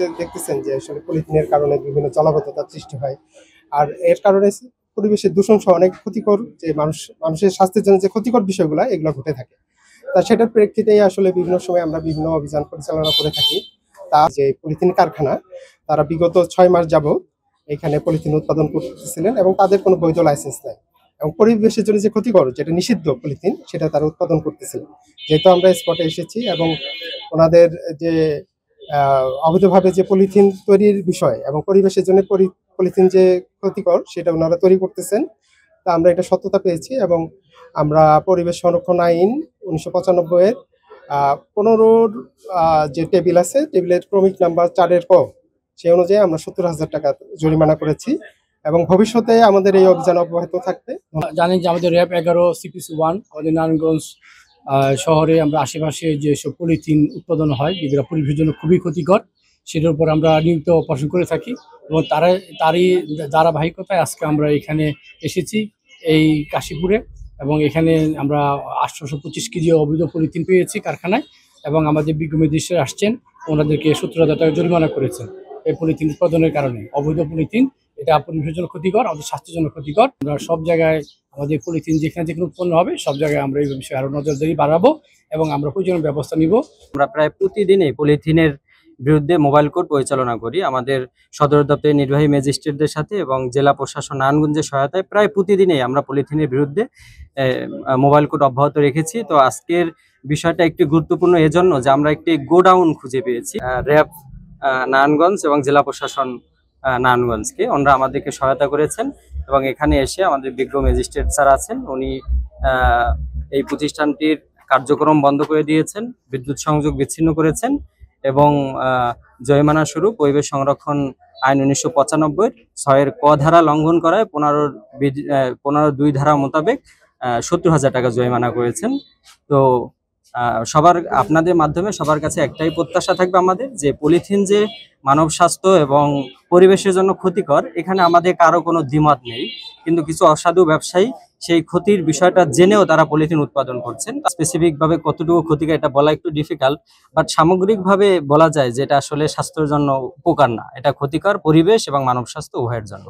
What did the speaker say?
যে দেখতেছেন যে আসলে পলিথিনের কারণে বিভিন্ন জলাবদ্ধতার সৃষ্টি হয়। আর এর কারণে পরিবেশের দূষণ সহ অনেক ক্ষতিকর যে মানুষের স্বাস্থ্যের জন্য যে ক্ষতিকর বিষয়গুলো এগুলো ঘটে থাকে। তা সেটার প্রেক্ষিতেই আসলে বিভিন্ন সময় আমরা বিভিন্ন অভিযান পরিচালনা করে থাকি। তা যে পলিথিন কারখানা তারা বিগত ৬ মাস যাবৎ এখানে পলিথিন উৎপাদন করতেছিলেন এবং তাদের কোনো বৈধ লাইসেন্স নাই। এবং পরিবেশের জন্য যে ক্ষতিকর যেটা নিষিদ্ধ পলিথিন সেটা তারা উৎপাদন করতেছিলেন। যেহেতু আমরা স্পটে এসেছি এবং ওনাদের যে অবৈধভাবে যে পলিথিন তৈরির বিষয় এবং পরিবেশের জন্য পলিথিন যে ক্ষতিকর সেটা ওনারা তৈরি করতেছেন। তা আমরা এটা সত্যতা পেয়েছি এবং আমরা পরিবেশ সংরক্ষণ আইন ১৯৯৫ এর ১৫ যে টেবিল আছে টেবিলের ক্রমিক নাম্বার ৪ এর ক সেই অনুযায়ী আমরা ৭০,০০০ টাকা জরিমানা করেছি এবং ভবিষ্যতে আমাদের এই অভিযান অব্যাহত থাকবে। জানেন যে আমাদের র্যাব ১১ CPC 1 আমাদের নারায়ণগঞ্জ শহরে আমরা আশেপাশে যেসব পলিথিন উৎপাদন হয় যেগুলো পরিবেশের জন্য খুবই ক্ষতিকর সেটার উপর আমরা নিয়মিত অপারেশন করে থাকি এবং তারই ধারাবাহিকতায় আজকে আমরা এখানে এসেছি এই কাশীপুরে এবং এখানে আমরা ৮২৫ কেজি অবৈধ পলিথিন পেয়েছি কারখানায় এবং আমাদের বিজ্ঞ ম্যাজিস্ট্রেট আসছেন ওনাদেরকে ৭০,০০০ টাকা জরিমানা করেছেন এই পলিথিন উৎপাদনের কারণে। অবৈধ পলিথিন এটা পরিবেশের জন্য ক্ষতিকর, আমাদের স্বাস্থ্যের জন্য ক্ষতিকর। আমরা সব জায়গায় আমাদের পলিথিন যেখানে উৎপন্ন হবে সব জায়গায় আমরা এই বিষয়ে আরো নজরদারি বাড়াবো এবং আমরা প্রয়োজনীয় ব্যবস্থা নিব। আমরা প্রায় প্রতিদিনই পলিথিনের বিরুদ্ধে মোবাইল কোর্ট পরিচালনা করি আমাদের সদর দপ্তরের নির্বাহী ম্যাজিস্ট্রেটদের সাথে এবং জেলা প্রশাসন নারায়ণগঞ্জের সহায়তায় প্রায় প্রতিদিনই আমরা পলিথিনের বিরুদ্ধে মোবাইল কোর্ট অব্যাহত রেখেছি। তো আজকের বিষয়টা একটি গুরুত্বপূর্ণ এজন্য যে আমরা একটি গোডাউন খুঁজে পেয়েছি র্যাব নারায়ণগঞ্জ এবং জেলা প্রশাসন নারায়ণগঞ্জকে ওনারা আমাদেরকে সহায়তা করেছেন এবং এখানে এসে আমাদের বিজ্ঞ ম্যাজিস্ট্রেট স্যার আছেন উনি এই প্রতিষ্ঠানটির কার্যক্রম বন্ধ করে দিয়েছেন, বিদ্যুৎ সংযোগ বিচ্ছিন্ন করেছেন এবং জরিমানা স্বরূপ পরিবেশ সংরক্ষণ আইন ১৯৯৫ ৬ ক ধারা লঙ্ঘন করায় ১৫(২) ধারা মোতাবেক ৭০,০০০ টাকা জরিমানা করেছেন। তো আপনাদের মাধ্যমে সবার কাছে একটাই প্রত্যাশা থাকবে আমাদের যে পলিথিন যে মানব স্বাস্থ্য এবং পরিবেশের জন্য ক্ষতিকর এখানে আমাদের কারো কোনো দ্বিমত নেই, কিন্তু কিছু অসাধু ব্যবসায়ী সেই ক্ষতির বিষয়টা জেনেও তারা পলিথিন উৎপাদন করছেন। স্পেসিফিক ভাবে কতটুকু ক্ষতিকর এটা বলা একটু ডিফিকাল্ট, বাট সামগ্রিকভাবে বলা যায় যে এটা আসলে স্বাস্থ্যের জন্য উপকার না, এটা ক্ষতিকর পরিবেশ এবং মানব স্বাস্থ্য উভয়ের জন্য।